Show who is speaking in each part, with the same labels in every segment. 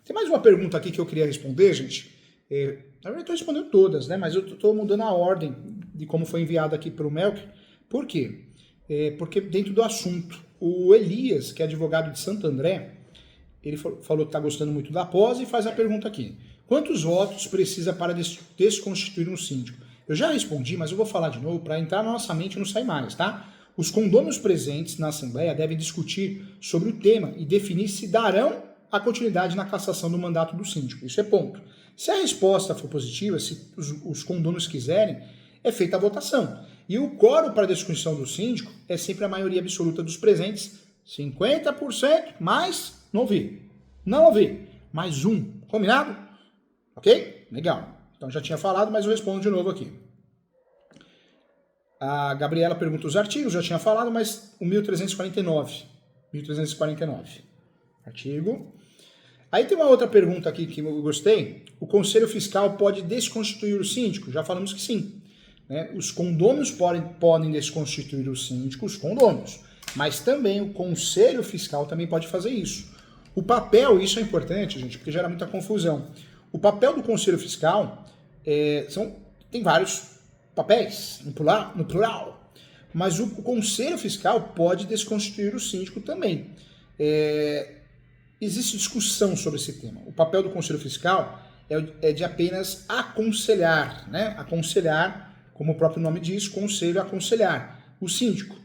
Speaker 1: Tem mais uma pergunta aqui que eu queria responder, gente. Na verdade, eu estou respondendo todas, né? Mas eu estou mudando a ordem de como foi enviado aqui pelo Melk. Por quê? Porque dentro do assunto, o Elias, que é advogado de Santo André, ele falou que está gostando muito da pós e faz a pergunta aqui. Quantos votos precisa para desconstituir um síndico? Eu já respondi, mas eu vou falar de novo para entrar na nossa mente e não sair mais, tá? Os condôminos presentes na Assembleia devem discutir sobre o tema e definir se darão a continuidade na cassação do mandato do síndico. Isso é ponto. Se a resposta for positiva, se os condôminos quiserem, é feita a votação. E o quórum para a destituição do síndico é sempre a maioria absoluta dos presentes, 50% mais não ouvi. Não ouvi. Mais um. Combinado? Ok? Legal. Então já tinha falado, mas eu respondo de novo aqui. A Gabriela pergunta os artigos, já tinha falado, mas o 1349. 1349. Artigo. Aí tem uma outra pergunta aqui que eu gostei. O Conselho Fiscal pode desconstituir o síndico? Já falamos que sim. Né? Os condôminos podem desconstituir o síndico, os condôminos. Mas também o Conselho Fiscal também pode fazer isso. O papel, isso é importante, gente, porque gera muita confusão. O papel do Conselho Fiscal tem vários papéis, no plural, mas o Conselho Fiscal pode desconstituir o síndico também. Existe discussão sobre esse tema. O papel do Conselho Fiscal é de apenas aconselhar, né? Aconselhar, como o próprio nome diz, conselho aconselhar o síndico.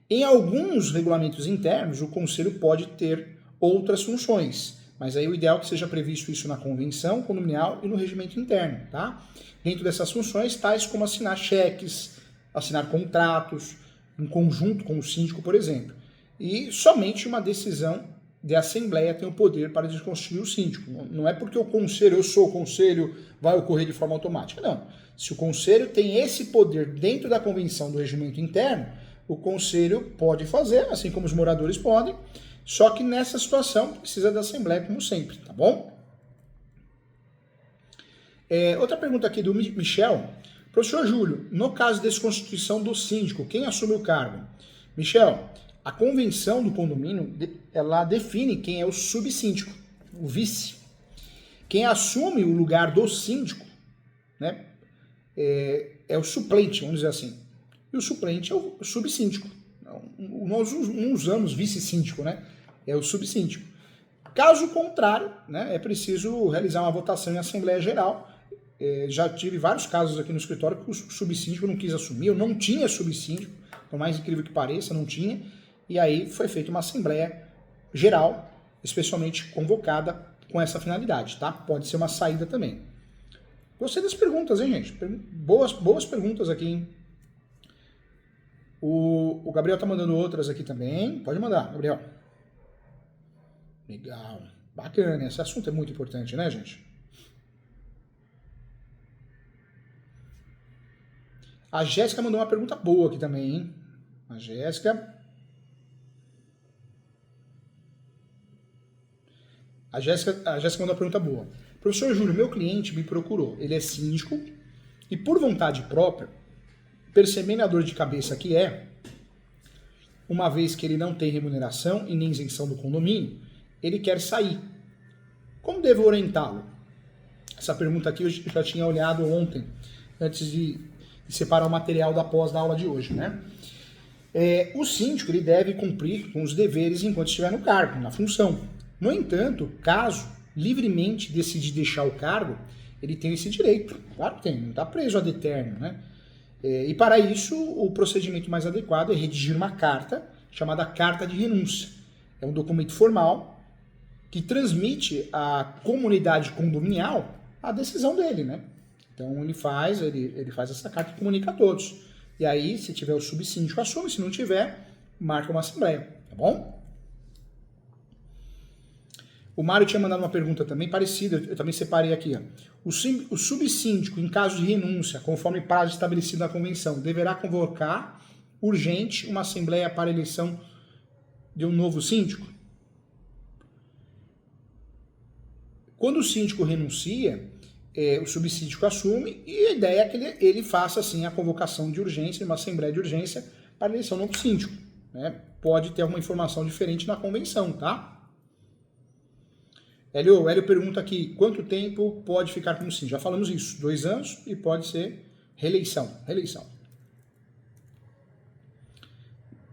Speaker 1: Em alguns regulamentos internos, o Conselho pode ter outras funções, mas aí o ideal é que seja previsto isso na convenção condominial e no regimento interno, tá? Dentro dessas funções, tais como assinar cheques, assinar contratos, em conjunto com o síndico, por exemplo. E somente uma decisão de assembleia tem o poder para desconstituir o síndico. Não é porque eu sou o conselho, vai ocorrer de forma automática, não. Se o conselho tem esse poder dentro da convenção do regimento interno, o conselho pode fazer, assim como os moradores podem, só que nessa situação precisa da Assembleia, como sempre, tá bom? Outra pergunta aqui do Michel. Professor Júlio, no caso de desconstituição do síndico, quem assume o cargo? Michel, a convenção do condomínio, ela define quem é o subsíndico, o vice. Quem assume o lugar do síndico, né, é o suplente, vamos dizer assim. E o suplente é o subsíndico. Nós não usamos vice-síndico, né? É o subsíndico. Caso contrário, né, é preciso realizar uma votação em Assembleia Geral. Já tive vários casos aqui no escritório que o subsíndico não quis assumir, eu não tinha subsíndico, por mais incrível que pareça, não tinha. E aí foi feita uma Assembleia Geral, especialmente convocada com essa finalidade, tá? Pode ser uma saída também. Gostei das perguntas, hein, gente? Boas perguntas aqui, hein? O Gabriel tá mandando outras aqui também. Pode mandar, Gabriel. Legal. Bacana. Esse assunto é muito importante, né, gente? A Jéssica mandou uma pergunta boa aqui também, hein? A Jéssica mandou uma pergunta boa. Professor Júlio, meu cliente me procurou. Ele é síndico e, por vontade própria, percebendo a dor de cabeça que uma vez que ele não tem remuneração e nem isenção do condomínio, ele quer sair. Como devo orientá-lo? Essa pergunta aqui eu já tinha olhado ontem, antes de separar o material da pós da aula de hoje, né? O síndico ele deve cumprir com os deveres enquanto estiver no cargo, na função. No entanto, caso livremente decidir deixar o cargo, ele tem esse direito. Claro que tem, não está preso ad eterno, né? E para isso, o procedimento mais adequado é redigir uma carta, chamada carta de renúncia. É um documento formal que transmite à comunidade condominial a decisão dele, né? Então ele faz essa carta e comunica a todos. E aí, se tiver o subsíndico, assume. Se não tiver, marca uma assembleia, tá bom? O Mário tinha mandado uma pergunta também parecida, eu também separei aqui. Ó. O subsíndico, em caso de renúncia, conforme prazo estabelecido na convenção, deverá convocar urgente uma assembleia para a eleição de um novo síndico? Quando o síndico renuncia, o subsíndico assume e a ideia é que ele faça assim a convocação de urgência, uma assembleia de urgência para a eleição do novo síndico. Né? Pode ter alguma informação diferente na convenção, tá? O Hélio pergunta aqui, quanto tempo pode ficar como síndico? Já falamos isso, 2 anos e pode ser reeleição.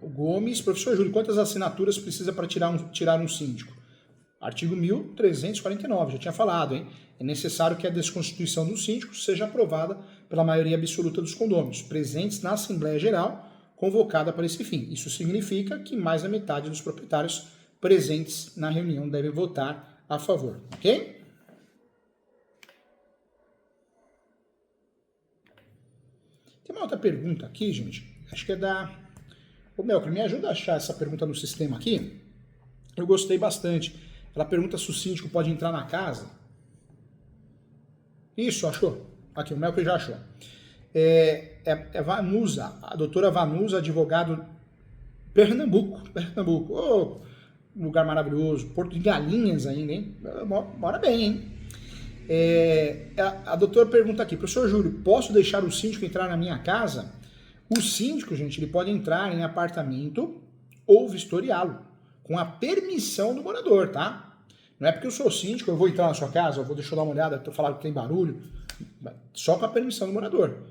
Speaker 1: O Gomes, professor Júlio, quantas assinaturas precisa para tirar um síndico? Artigo 1349, já tinha falado, hein? É necessário que a desconstituição do síndico seja aprovada pela maioria absoluta dos condôminos, presentes na Assembleia Geral, convocada para esse fim. Isso significa que mais da metade dos proprietários presentes na reunião devem votar a favor, ok? Tem uma outra pergunta aqui, gente, acho que é da... Ô, Melker, me ajuda a achar essa pergunta no sistema aqui? Eu gostei bastante. Ela pergunta se o síndico pode entrar na casa. Isso, achou? Aqui, o Melker já achou. É Vanusa, a doutora Vanusa, advogado Pernambuco. Oh, lugar maravilhoso. Porto de Galinhas ainda, hein? Mora bem, hein? A doutora pergunta aqui, professor Júlio, posso deixar o síndico entrar na minha casa? O síndico, gente, ele pode entrar em apartamento ou vistoriá-lo, com a permissão do morador, tá? Não é porque eu sou síndico, eu vou entrar na sua casa, eu vou deixar eu dar uma olhada, tô falando que tem barulho, só com a permissão do morador.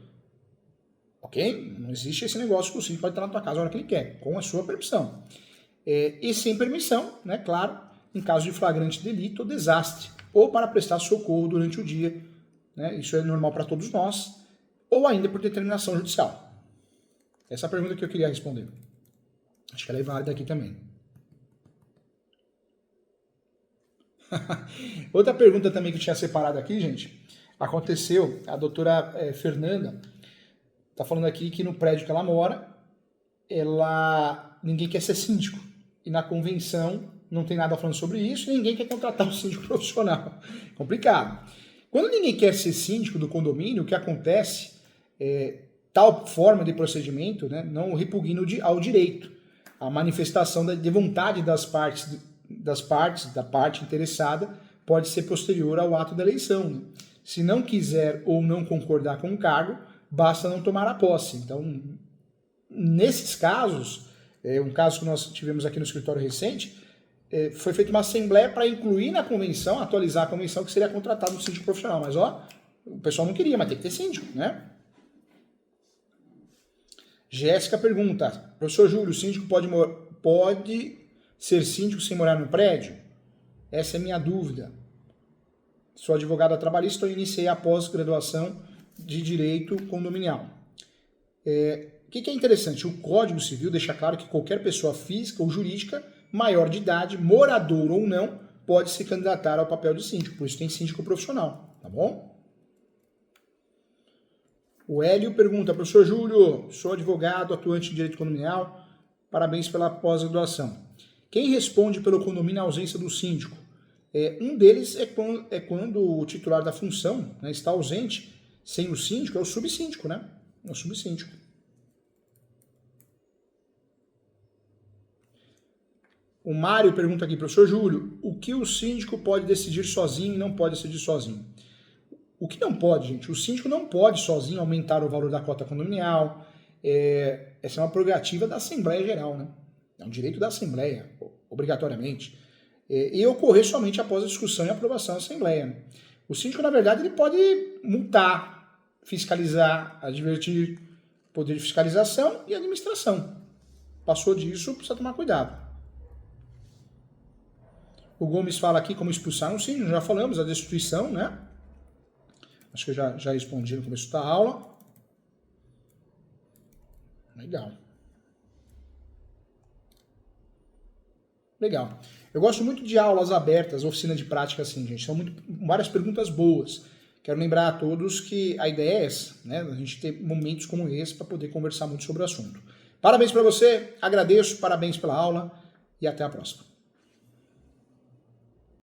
Speaker 1: Ok? Não existe esse negócio que o síndico pode entrar na tua casa a hora que ele quer, com a sua permissão. E sem permissão, né, claro, em caso de flagrante delito ou desastre, ou para prestar socorro durante o dia, né, isso é normal para todos nós, ou ainda por determinação judicial. Essa é a pergunta que eu queria responder. Acho que ela é válida aqui também. Outra pergunta também que eu tinha separado aqui, gente, aconteceu, a doutora Fernanda está falando aqui que no prédio que ela mora, ninguém quer ser síndico. E na convenção não tem nada falando sobre isso e ninguém quer contratar um síndico profissional. Complicado. Quando ninguém quer ser síndico do condomínio, o que acontece tal forma de procedimento, né, não repugna ao direito. A manifestação de vontade da parte interessada, pode ser posterior ao ato da eleição. Né? Se não quiser ou não concordar com o cargo, basta não tomar a posse. Então, nesses casos, um caso que nós tivemos aqui no escritório recente, foi feita uma assembleia para incluir na convenção, atualizar a convenção, que seria contratado um síndico profissional. Mas, o pessoal não queria, mas tem que ter síndico, né? Jéssica pergunta, professor Júlio, o síndico pode ser síndico sem morar no prédio? Essa é a minha dúvida. Sou advogada trabalhista e iniciei a pós-graduação de Direito Condominial. O que é interessante? O Código Civil deixa claro que qualquer pessoa física ou jurídica, maior de idade, morador ou não, pode se candidatar ao papel de síndico. Por isso tem síndico profissional, tá bom? O Hélio pergunta, professor Júlio, sou advogado, atuante em Direito Condominial, parabéns pela pós-graduação. Quem responde pelo condomínio na ausência do síndico? Um deles é quando o titular da função, né, está ausente, sem o síndico, é o subsíndico, né? É o subsíndico. O Mário pergunta aqui, professor Júlio, o que o síndico pode decidir sozinho e não pode decidir sozinho? O que não pode, gente? O síndico não pode sozinho aumentar o valor da cota condominial. Essa é uma prerrogativa da Assembleia Geral, né? É um direito da Assembleia, obrigatoriamente. E ocorrer somente após a discussão e aprovação da Assembleia. O síndico, na verdade, ele pode multar, fiscalizar, advertir, poder de fiscalização e administração. Passou disso, precisa tomar cuidado. O Gomes fala aqui como expulsar um síndico, já falamos, a destituição, né? Acho que eu já respondi no começo da aula. Legal. Legal. Eu gosto muito de aulas abertas, oficina de prática assim, gente. São várias perguntas boas. Quero lembrar a todos que a ideia é essa, né? A gente ter momentos como esse para poder conversar muito sobre o assunto. Parabéns para você, agradeço, parabéns pela aula e até a próxima.